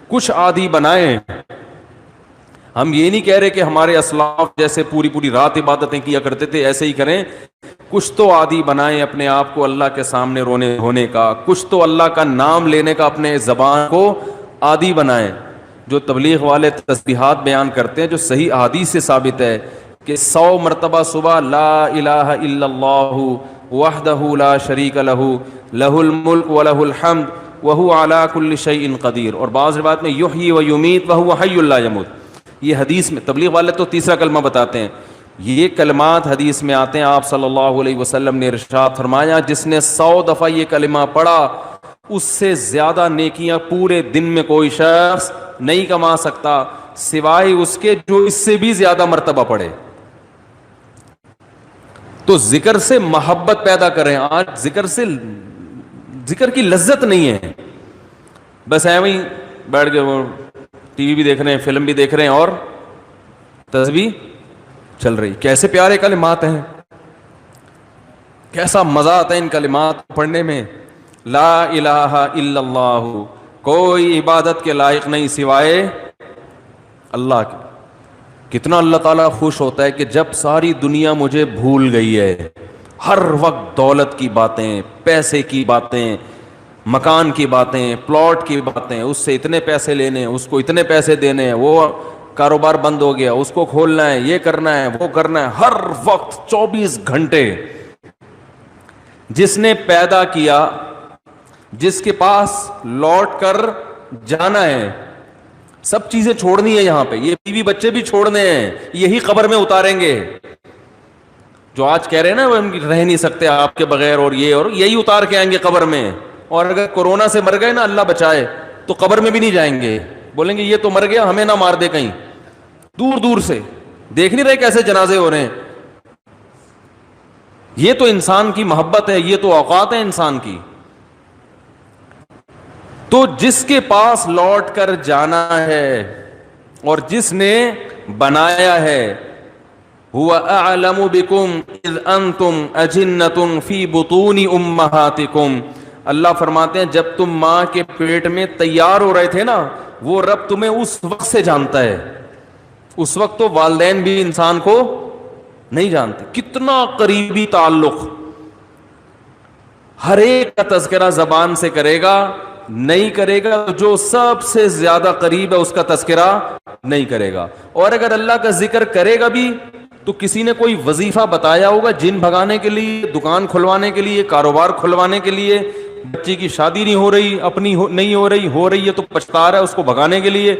کچھ عادی بنائیں. ہم یہ نہیں کہہ رہے کہ ہمارے اسلاف جیسے پوری پوری رات عبادتیں کیا کرتے تھے ایسے ہی کریں. کچھ تو عادی بنائیں اپنے آپ کو اللہ کے سامنے رونے ہونے کا, کچھ تو اللہ کا نام لینے کا اپنے زبان کو عادی بنائیں. جو تبلیغ والے تسبیحات بیان کرتے ہیں, جو صحیح احادیث سے ثابت ہے کہ 100 مرتبہ صبح لا الہ الا اللہ وحدہ لا شریک لہ لہ الملک ولہ الحمد وہو علی کل شیء قدیر, اور بعض روایت میں یحیی و یمیت وہو حی لا یموت. یہ حدیث میں تبلیغ والے تو تیسرا کلمہ بتاتے ہیں, یہ کلمات حدیث میں آتے ہیں. آپ صلی اللہ علیہ وسلم نے ارشاد فرمایا جس نے 100 دفعہ یہ کلمہ پڑھا اس سے زیادہ نیکیاں پورے دن میں کوئی شخص نہیں کما سکتا سوائے اس کے جو اس سے بھی زیادہ مرتبہ پڑھے. تو ذکر سے محبت پیدا کریں. آج ذکر کی لذت نہیں ہے, بس ایویں ہی بیٹھ کے ٹی وی بھی دیکھ رہے ہیں, فلم بھی دیکھ رہے ہیں, اور تسبیح چل رہی. کیسے پیارے کلمات ہیں, کیسا مزہ آتا ہے ان کلمات پڑھنے میں. لا الہ الا اللہ, کوئی عبادت کے لائق نہیں سوائے اللہ کے. کتنا اللہ تعالیٰ خوش ہوتا ہے کہ جب ساری دنیا مجھے بھول گئی ہے, ہر وقت دولت کی باتیں, پیسے کی باتیں, مکان کی باتیں, پلاٹ کی باتیں, اس سے اتنے پیسے لینے, اس کو اتنے پیسے دینے, وہ کاروبار بند ہو گیا, اس کو کھولنا ہے, یہ کرنا ہے, وہ کرنا ہے, ہر وقت 24 گھنٹے. جس نے پیدا کیا, جس کے پاس لوٹ کر جانا ہے, سب چیزیں چھوڑنی ہے یہاں پہ, یہ بیوی بچے بھی چھوڑنے ہیں, یہی قبر میں اتاریں گے. جو آج کہہ رہے ہیں نا وہ رہ نہیں سکتے آپ کے بغیر, اور یہی اتار کے آئیں گے قبر میں. اور اگر کورونا سے مر گئے نا, اللہ بچائے, تو قبر میں بھی نہیں جائیں گے, بولیں گے یہ تو مر گیا, ہمیں نہ مار دے کہیں. دور دور سے دیکھ نہیں رہے کیسے جنازے ہو رہے ہیں. یہ تو انسان کی محبت ہے, یہ تو اوقات ہے انسان کی. تو جس کے پاس لوٹ کر جانا ہے اور جس نے بنایا ہے, هو اعلم بكم اذ انتم اجنۃ فی بطون امہاتکم, اللہ فرماتے ہیں جب تم ماں کے پیٹ میں تیار ہو رہے تھے نا, وہ رب تمہیں اس وقت سے جانتا ہے. اس وقت تو والدین بھی انسان کو نہیں جانتے. کتنا قریبی تعلق, ہر ایک کا تذکرہ زبان سے کرے گا, نہیں کرے گا تو جو سب سے زیادہ قریب ہے اس کا تذکرہ نہیں کرے گا. اور اگر اللہ کا ذکر کرے گا بھی تو کسی نے کوئی وظیفہ بتایا ہوگا جن بھگانے کے لیے, دکان کھلوانے کے لیے, کاروبار کھلوانے کے لیے, بچی کی شادی نہیں ہو رہی, اپنی نہیں ہو رہی ہے تو پچھتا رہا ہے اس کو بھگانے کے لیے,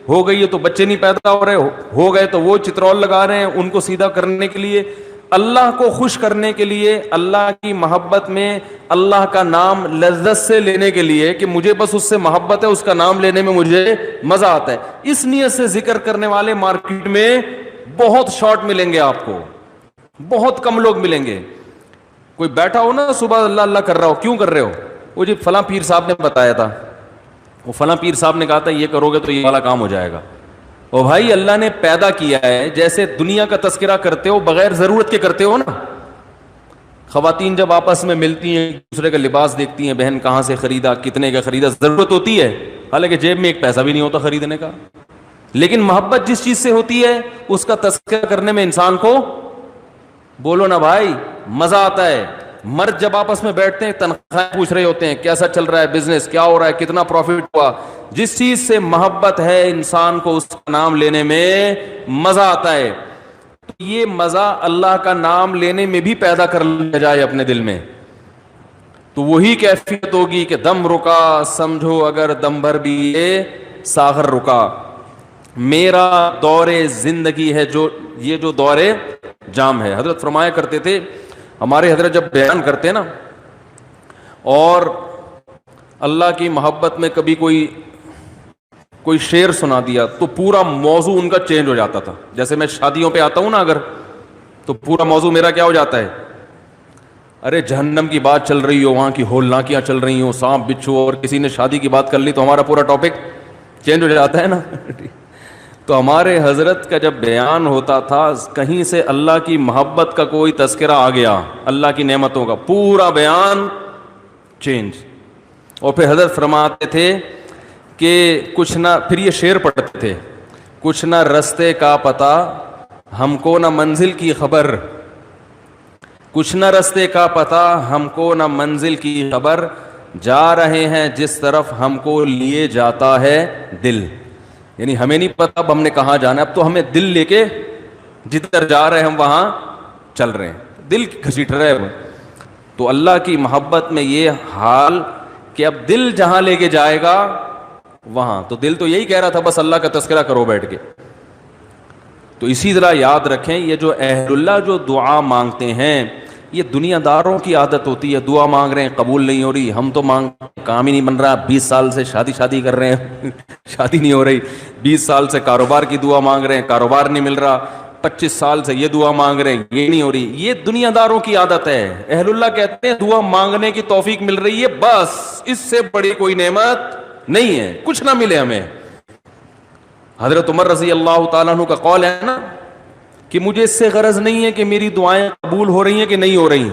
ہو گئی ہے تو بچے نہیں پیدا ہو رہے, ہو گئے تو وہ چترول لگا رہے ہیں ان کو سیدھا کرنے کے لیے, اللہ کو خوش کرنے کے لیے, اللہ کی محبت میں اللہ کا نام لذت سے لینے کے لیے کہ مجھے بس اس سے محبت ہے, اس کا نام لینے میں مجھے مزہ آتا ہے. اس نیت سے ذکر کرنے والے مارکیٹ میں بہت شارٹ ملیں گے آپ کو, بہت کم لوگ ملیں گے. کوئی بیٹھا ہو نا صبح اللہ اللہ کر رہا ہو, کیوں کر رہے ہو, وہ جی فلاں پیر صاحب نے بتایا تھا, وہ فلاں پیر صاحب نے کہا تھا یہ کرو گے تو یہ والا کام ہو جائے گا. او بھائی اللہ نے پیدا کیا ہے, جیسے دنیا کا تذکرہ کرتے ہو بغیر ضرورت کے کرتے ہو نا. خواتین جب آپس میں ملتی ہیں دوسرے کا لباس دیکھتی ہیں, بہن کہاں سے خریدا, کتنے کا خریدا, ضرورت ہوتی ہے, حالانکہ جیب میں ایک پیسہ بھی نہیں ہوتا خریدنے کا. لیکن محبت جس چیز سے ہوتی ہے اس کا تذکرہ کرنے میں انسان کو, بولو نا بھائی, مزہ آتا ہے. مرد جب آپس میں بیٹھتے ہیں تنخواہ پوچھ رہے ہوتے ہیں, کیسا چل رہا ہے بزنس, کیا ہو رہا ہے, کتنا پروفٹ ہوا. جس چیز سے محبت ہے انسان کو اس کا نام لینے میں مزہ آتا ہے. تو یہ مزہ اللہ کا نام لینے میں بھی پیدا کر لیا جائے اپنے دل میں, تو وہی کیفیت ہوگی کہ دم رکا سمجھو اگر دم بھر بھی یہ ساغر رکا. میرا دور زندگی ہے یہ جو دور جام ہے. حضرت فرمایا کرتے تھے, ہمارے حضرت جب بیان کرتے نا اور اللہ کی محبت میں کبھی کوئی شعر سنا دیا تو پورا موضوع ان کا چینج ہو جاتا تھا. جیسے میں شادیوں پہ آتا ہوں نا اگر, تو پورا موضوع میرا کیا ہو جاتا ہے, ارے جہنم کی بات چل رہی ہو, وہاں کی ہولناکیاں چل رہی ہوں, سانپ بچھو, اور کسی نے شادی کی بات کر لی تو ہمارا پورا ٹاپک چینج ہو جاتا ہے نا. تو ہمارے حضرت کا جب بیان ہوتا تھا کہیں سے اللہ کی محبت کا کوئی تذکرہ آ گیا, اللہ کی نعمتوں کا, پورا بیان چینج. اور پھر حضرت فرماتے تھے کہ کچھ نہ، پھر یہ شعر پڑھتے تھے، کچھ نہ رستے کا پتہ ہم کو نہ منزل کی خبر، کچھ نہ رستے کا پتہ ہم کو نہ منزل کی خبر، جا رہے ہیں جس طرف ہم کو لیے جاتا ہے دل. یعنی ہمیں نہیں پتہ اب ہم نے کہاں جانا ہے، اب تو ہمیں دل لے کے جدھر جا رہے ہیں ہم وہاں چل رہے ہیں، دل گھسیٹ رہے ہیں. تو اللہ کی محبت میں یہ حال کہ اب دل جہاں لے کے جائے گا وہاں، تو دل تو یہی کہہ رہا تھا بس اللہ کا تذکرہ کرو بیٹھ کے. تو اسی طرح یاد رکھیں، یہ جو اہل اللہ جو دعا مانگتے ہیں، یہ دنیا داروں کی عادت ہوتی ہے. دعا مانگ رہے ہیں قبول نہیں ہو رہی، ہم تو کام ہی نہیں بن رہا، 20 سال سے شادی کر رہے ہیں شادی نہیں ہو رہی، 20 سال سے کاروبار کی دعا مانگ رہے ہیں، کاروبار نہیں مل رہا، 25 سال سے یہ دعا مانگ رہے ہیں، یہ نہیں ہو رہی. یہ دنیا داروں کی عادت ہے. اہل اللہ کہتے ہیں دعا مانگنے کی توفیق مل رہی ہے، بس اس سے بڑی کوئی نعمت نہیں ہے، کچھ نہ ملے ہمیں. حضرت عمر رضی اللہ تعالیٰ عنہ کا قول ہے نا کہ مجھے اس سے غرض نہیں ہے کہ میری دعائیں قبول ہو رہی ہیں کہ نہیں ہو رہی،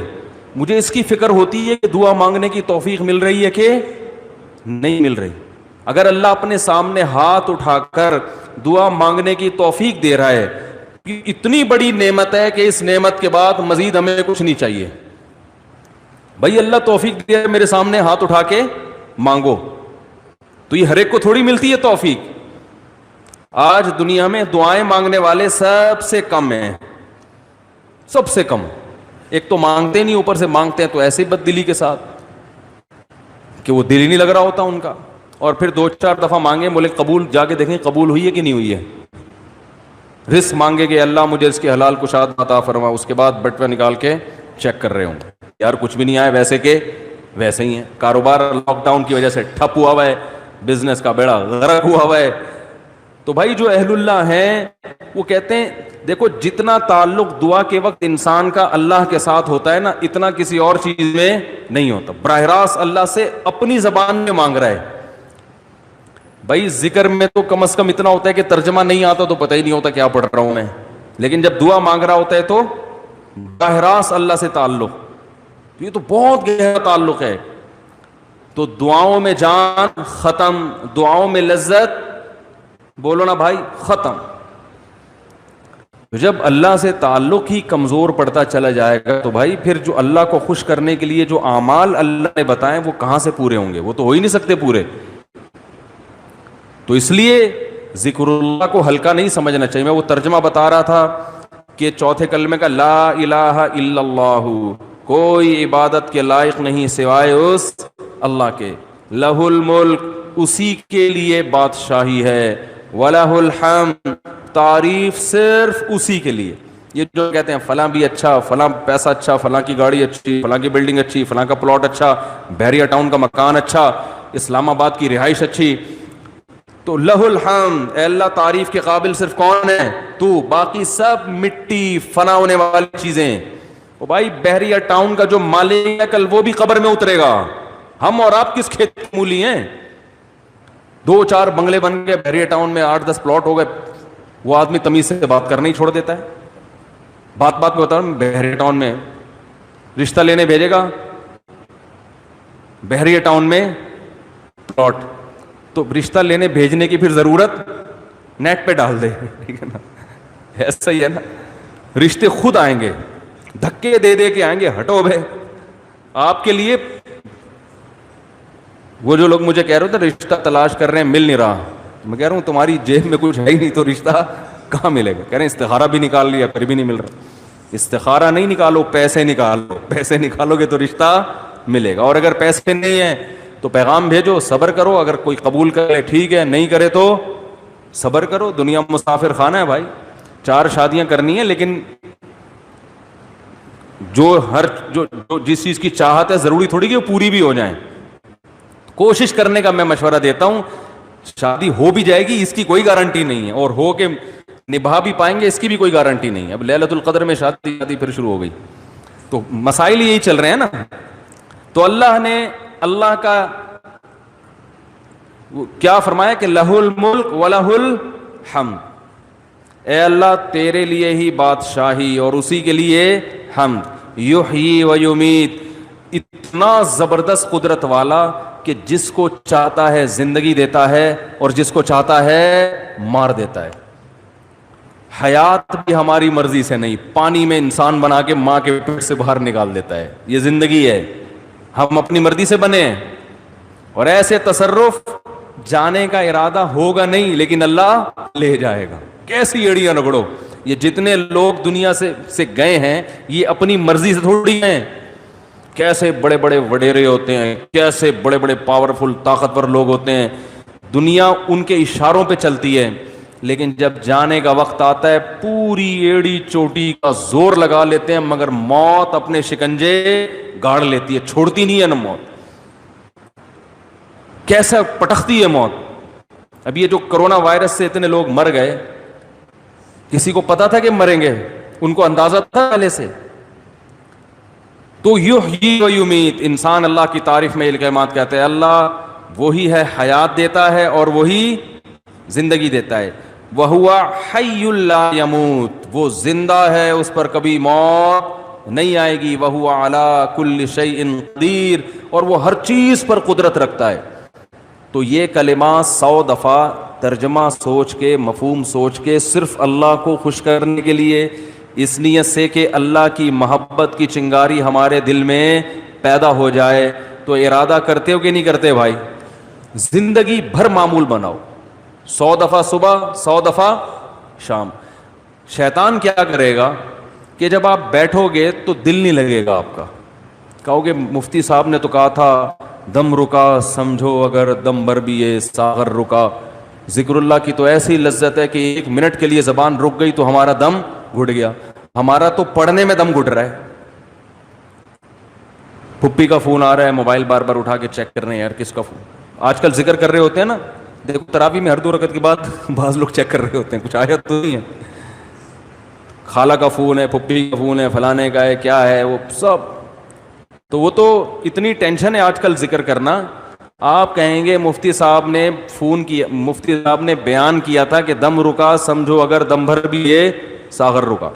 مجھے اس کی فکر ہوتی ہے کہ دعا مانگنے کی توفیق مل رہی ہے کہ نہیں مل رہی. اگر اللہ اپنے سامنے ہاتھ اٹھا کر دعا مانگنے کی توفیق دے رہا ہے، اتنی بڑی نعمت ہے کہ اس نعمت کے بعد مزید ہمیں کچھ نہیں چاہیے. بھائی اللہ توفیق دے میرے سامنے ہاتھ اٹھا کے مانگو، تو یہ ہر ایک کو تھوڑی ملتی ہے توفیق. آج دنیا میں دعائیں مانگنے والے سب سے کم ہیں، سب سے کم. ایک تو مانگتے نہیں، اوپر سے مانگتے ہیں تو ایسے بد دلی کے ساتھ کہ وہ دل ہی نہیں لگ رہا ہوتا ان کا، اور پھر 2-4 دفعہ مانگے بولے قبول، جا کے دیکھیں قبول ہوئی ہے کہ نہیں ہوئی ہے. رزق مانگے کہ اللہ مجھے اس کے حلال کشاد عطا فرما، اس کے بعد بٹوہ نکال کے چیک کر رہے ہوں یار کچھ بھی نہیں آیا، ویسے کہ ویسے ہی ہے. کاروبار لاک ڈاؤن کی وجہ سے ٹھپ ہوا ہے، بزنس کا بیڑا غرق ہوا ہے. تو بھائی جو اہل اللہ ہیں وہ کہتے ہیں دیکھو جتنا تعلق دعا کے وقت انسان کا اللہ کے ساتھ ہوتا ہے نا، اتنا کسی اور چیز میں نہیں ہوتا. براہ راست اللہ سے اپنی زبان میں مانگ رہا ہے. بھائی ذکر میں تو کم از کم اتنا ہوتا ہے کہ ترجمہ نہیں آتا تو پتہ ہی نہیں ہوتا کیا پڑھ رہا ہوں میں، لیکن جب دعا مانگ رہا ہوتا ہے تو براہ راست اللہ سے تعلق، یہ تو بہت گہرا تعلق ہے. تو دعاؤں میں جان ختم، دعاؤں میں لذت، بولو نا بھائی، ختم. جب اللہ سے تعلق ہی کمزور پڑتا چلا جائے گا تو بھائی پھر جو اللہ کو خوش کرنے کے لیے جو اعمال اللہ نے بتائے وہ کہاں سے پورے ہوں گے؟ وہ تو ہو ہی نہیں سکتے پورے. تو اس لیے ذکر اللہ کو ہلکا نہیں سمجھنا چاہیے. میں وہ ترجمہ بتا رہا تھا کہ چوتھے کلمے کا لا الہ الا اللہ، کوئی عبادت کے لائق نہیں سوائے اس اللہ کے. لہ الملک، اسی کے لیے بادشاہی ہے. وَلَهُ الْحَمْدُ، تعریف صرف اسی کے لیے. یہ جو کہتے ہیں فلاں بھی اچھا، فلاں پیسہ اچھا، فلاں کی گاڑی اچھی، فلاں کی بلڈنگ اچھی، فلاں کا پلاٹ اچھا، بحریہ ٹاؤن کا مکان اچھا، اسلام آباد کی رہائش اچھی، تو لہ الحمد، اے اللہ تعریف کے قابل صرف کون ہے؟ تو. باقی سب مٹی، فنا ہونے والی چیزیں. او بھائی بحریہ ٹاؤن کا جو مالک ہے کل وہ بھی قبر میں اترے گا. ہم اور آپ کس کھیت کی مولی ہیں؟ 2-4 بنگلے بن گئے بحریہ ٹاؤن میں، 8-10 پلاٹ ہو گئے، وہ آدمی تمیز سے بات کرنا ہی چھوڑ دیتا ہے. بات میں بتا رہا ہوں، بحریہ ٹاؤن میں رشتہ لینے بھیجے گا، بحریہ ٹاؤن میں پلاٹ، تو رشتہ لینے بھیجنے کی پھر ضرورت نیٹ پہ ڈال دے، ٹھیک ہے نا؟ ایسا ہی ہے نا، رشتے خود آئیں گے، دھکے دے دے کے آئیں گے. ہٹو بھائی، آپ کے لیے وہ جو لوگ مجھے کہہ رہے تھے رشتہ تلاش کر رہے ہیں مل نہیں رہا، میں کہہ رہا ہوں تمہاری جیب میں کچھ ہے ہی نہیں تو رشتہ کہاں ملے گا؟ کہہ رہے ہیں استخارہ بھی نکال لیا پھر بھی نہیں مل رہا. استخارہ نہیں نکالو، پیسے نکالو، پیسے نکالو گے تو رشتہ ملے گا. اور اگر پیسے نہیں ہیں تو پیغام بھیجو، صبر کرو، اگر کوئی قبول کرے ٹھیک ہے، نہیں کرے تو صبر کرو. دنیا مسافر خانہ ہے بھائی، 4 شادیاں کرنی ہیں، لیکن جو جس چیز کی چاہت ہے ضروری تھوڑی کہ وہ پوری بھی ہو جائیں. کوشش کرنے کا میں مشورہ دیتا ہوں. شادی ہو بھی جائے گی اس کی کوئی گارنٹی نہیں ہے، اور ہو کے نبھا بھی پائیں گے اس کی بھی کوئی گارنٹی نہیں ہے. اب لیلۃ القدر میں شادی پھر شروع ہو گئی، تو مسائل یہی چل رہے ہیں نا. تو اللہ نے اللہ کا کیا فرمایا کہ لہ الملک ولہ الحمد، اے اللہ تیرے لیے ہی بادشاہی اور اسی کے لیے حمد. یحیی و یمیت، اتنا زبردست قدرت والا کہ جس کو چاہتا ہے زندگی دیتا ہے اور جس کو چاہتا ہے مار دیتا ہے. حیات بھی ہماری مرضی سے نہیں, پانی میں انسان بنا کے ماں کے پیٹ سے باہر نکال دیتا ہے. یہ زندگی ہے, ہم اپنی مرضی سے بنے ہیں. اور ایسے تصرف جانے کا ارادہ ہوگا نہیں, لیکن اللہ لے جائے گا. کیسی ایڑیاں رگڑو, یہ جتنے لوگ دنیا سے گئے ہیں یہ اپنی مرضی سے تھوڑی ہیں. کیسے بڑے بڑے وڈیرے ہوتے ہیں, کیسے بڑے بڑے پاورفل طاقتور لوگ ہوتے ہیں, دنیا ان کے اشاروں پہ چلتی ہے. لیکن جب جانے کا وقت آتا ہے پوری ایڑی چوٹی کا زور لگا لیتے ہیں, مگر موت اپنے شکنجے گاڑ لیتی ہے, چھوڑتی نہیں ہے نا موت. کیسا پٹختی ہے موت. اب یہ جو کرونا وائرس سے اتنے لوگ مر گئے, کسی کو پتا تھا کہ مریں گے؟ ان کو اندازہ تھا پہلے سے؟ تو یحیی و یمیت, انسان اللہ کی تعریف میں یہ کلمات کہتے ہیں, اللہ وہی ہے حیات دیتا ہے اور وہی زندگی دیتا ہے. وَهُوَ حَيٌّ لَا يَمُوتُ, وہ زندہ ہے, اس پر کبھی موت نہیں آئے گی. وَهُوَ عَلَى كُلِّ شَيْءٍ قَدِيرٌ, اور وہ ہر چیز پر قدرت رکھتا ہے. تو یہ کلمات 100 دفعہ ترجمہ سوچ کے, مفہوم سوچ کے, صرف اللہ کو خوش کرنے کے لیے, اس نیت سے کہ اللہ کی محبت کی چنگاری ہمارے دل میں پیدا ہو جائے. تو ارادہ کرتے ہو کہ نہیں کرتے بھائی؟ زندگی بھر معمول بناؤ, 100 دفعہ صبح, 100 دفعہ شام. شیطان کیا کرے گا کہ جب آپ بیٹھو گے تو دل نہیں لگے گا آپ کا. کہو گے مفتی صاحب نے تو کہا تھا دم رکا سمجھو اگر دم بھر بھی یہ ساغر رکا. ذکر اللہ کی تو ایسی لذت ہے کہ 1 منٹ کے لیے زبان رک گئی تو ہمارا دم گھٹ گیا. ہمارا تو پڑھنے میں دم گھٹ رہا ہے. پھپھی کا فون آ رہا ہے, موبائل بار بار اٹھا کے چیک کر رہے ہیں, یار کس کا فون. آج کل ذکر کر رہے ہوتے ہیں نا, دیکھو تراویح میں ہر 2 رکعت کے بعد بعض لوگ چیک کر رہے ہوتے ہیں, کچھ آیت تو نہیں ہے. خالہ کا فون ہے, پھپھی کا فون ہے, فلانے کا ہے, کیا ہے وہ سب. تو وہ تو اتنی ٹینشن ہے آج کل ذکر کرنا. آپ کہیں گے مفتی صاحب نے فون کیا, مفتی صاحب نے بیان کیا تھا کہ دم رکا سمجھو اگر دم بھر بھی یہ ساغر رکا,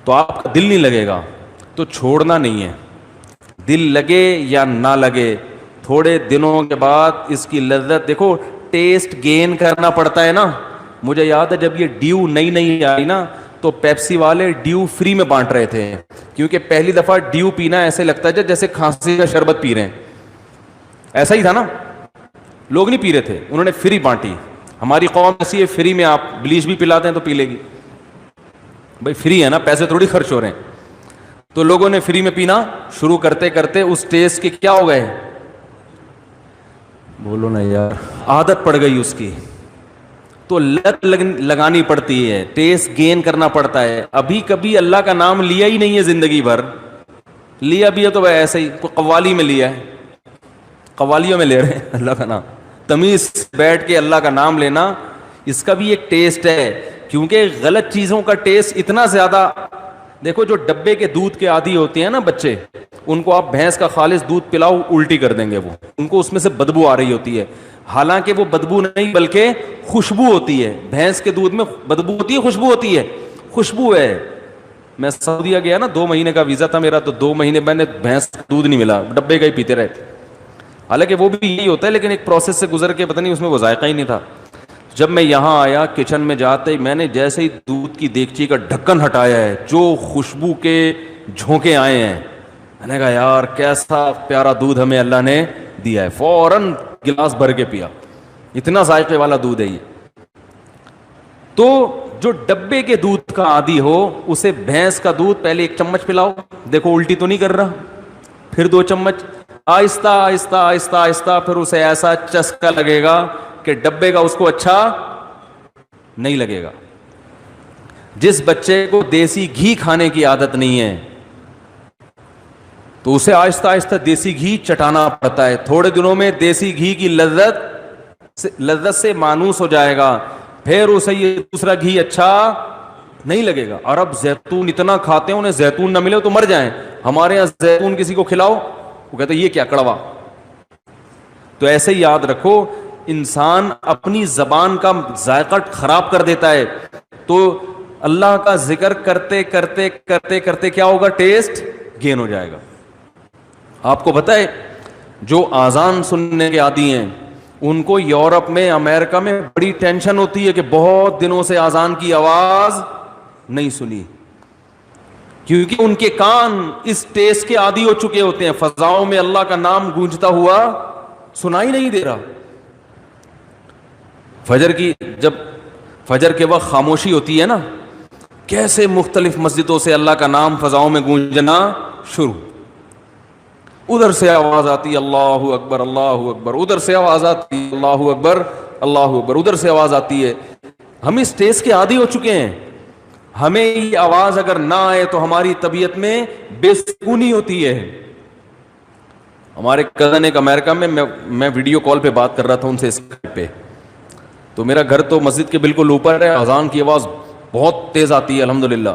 تو آپ کا دل نہیں لگے گا. تو چھوڑنا نہیں ہے, دل لگے یا نہ لگے, تھوڑے دنوں کے بعد اس کی لذت دیکھو, ٹیسٹ گین کرنا پڑتا ہے نا. مجھے یاد ہے جب یہ ڈیو نئی آئی نا تو پیپسی والے ڈیو فری میں بانٹ رہے تھے, کیونکہ پہلی دفعہ ڈیو پینا ایسے لگتا ہے جیسے کھانسی کا شربت پی رہے ہیں. ایسا ہی تھا نا, لوگ نہیں پی رہے تھے, انہوں نے فری بانٹی. ہماری قوم ایسی ہے, فری میں آپ بلیچ بھی پلاتے ہیں تو پی لے گی. بھائی فری ہے نا, پیسے تھوڑی خرچ ہو رہے ہیں. تو لوگوں نے فری میں پینا شروع کرتے کرتے اس ٹیسٹ کے کیا ہو گئے, بولو نا یار, عادت پڑ گئی اس کی. تو لت لگانی پڑتی ہے, ٹیسٹ گین کرنا پڑتا ہے. ابھی کبھی اللہ کا نام لیا ہی نہیں ہے زندگی بھر, لیا بھی ہے تو ایسے ہی قوالی میں لیا ہے, قوالیوں میں لے رہے ہیں اللہ کا نام. تمیز بیٹھ کے اللہ کا نام لینا, اس کا بھی ایک ٹیسٹ ہے. کیونکہ غلط چیزوں کا ٹیسٹ اتنا زیادہ, دیکھو جو ڈبے کے دودھ کے عادی ہوتے ہیں نا بچے, ان کو آپ بھینس کا خالص دودھ پلاؤ الٹی کر دیں گے. وہ ان کو اس میں سے بدبو آ رہی ہوتی ہے, حالانکہ وہ بدبو نہیں بلکہ خوشبو ہوتی ہے. بھینس کے دودھ میں بدبو ہوتی ہے, خوشبو ہوتی ہے, خوشبو ہے. میں سعودیہ گیا نا, 2 مہینے کا ویزا تھا میرا, تو 2 مہینے میں نے بھینس کا دودھ نہیں ملا, ڈبے کا ہی پیتے رہے. حالانکہ وہ بھی یہی ہوتا ہے, لیکن ایک پروسیس سے گزر کے پتہ نہیں اس میں وہ ذائقہ ہی نہیں تھا. جب میں یہاں آیا کچن میں جاتے ہی میں نے جیسے ہی دودھ کی دیگچی کا ڈھکن ہٹایا ہے, جو خوشبو کے جھونکے آئے ہیں, میں نے کہا یار کیسا پیارا دودھ ہمیں اللہ نے دیا ہے. فوراً گلاس بھر کے پیا, اتنا ذائقے والا دودھ ہے یہ. تو جو ڈبے کے دودھ کا عادی ہو اسے بھینس کا دودھ پہلے 1 چمچ پلاؤ, دیکھو الٹی تو نہیں کر رہا, پھر 2 چمچ, آہستہ آہستہ آہستہ آہستہ, پھر اسے ایسا چسکا لگے گا کہ ڈبے کا اس کو اچھا نہیں لگے گا. جس بچے کو دیسی گھی کھانے کی عادت نہیں ہے تو اسے آہستہ آہستہ دیسی گھی چٹانا پڑتا ہے. تھوڑے دنوں میں دیسی گھی کی لذت سے مانوس ہو جائے گا, پھر اسے یہ دوسرا گھی اچھا نہیں لگے گا. اور اب زیتون اتنا کھاتے ہیں, انہیں زیتون نہ ملے تو مر جائیں. ہمارے یہاں زیتون کسی کو کھلاؤ وہ کہتے ہیں یہ کیا کڑوا. تو ایسے ہی یاد رکھو, انسان اپنی زبان کا ذائقہ خراب کر دیتا ہے. تو اللہ کا ذکر کرتے کرتے کرتے کرتے کیا ہوگا, ٹیسٹ گین ہو جائے گا. آپ کو پتہ ہے جو آزان سننے کے عادی ہیں ان کو یورپ میں امریکہ میں بڑی ٹینشن ہوتی ہے کہ بہت دنوں سے آزان کی آواز نہیں سنی، کیونکہ ان کے کان اس تیز کے عادی ہو چکے ہوتے ہیں، فضاؤں میں اللہ کا نام گونجتا ہوا سنائی نہیں دے رہا۔ جب فجر کے وقت خاموشی ہوتی ہے نا، کیسے مختلف مسجدوں سے اللہ کا نام فضاؤں میں گونجنا شروع، ادھر سے آواز آتی اللہ اکبر اللہ اکبر، ادھر سے آواز آتی اللہ اکبر اللہ اکبر، ادھر سے آواز آتی ہے۔ ہم اس تیز کے عادی ہو چکے ہیں، ہمیں یہ آواز اگر نہ آئے تو ہماری طبیعت میں بے سکونی ہوتی ہے۔ ہمارے کزن ایک امریکہ میں ویڈیو کال پہ بات کر رہا تھا ان سے اسکائپ پہ، تو میرا گھر تو مسجد کے بالکل اوپر ہے، اذان کی آواز بہت تیز آتی ہے الحمدللہ۔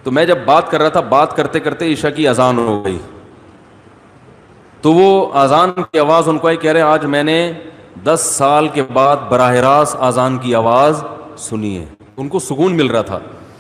تو میں جب بات کر رہا تھا، بات کرتے کرتے عشاء کی اذان ہو گئی، تو وہ اذان کی آواز ان کو ہی کہہ رہے ہیں آج میں نے 10 سال کے بعد براہ راست اذان کی آواز سنی ہے۔ ان کو سکون مل رہا تھا۔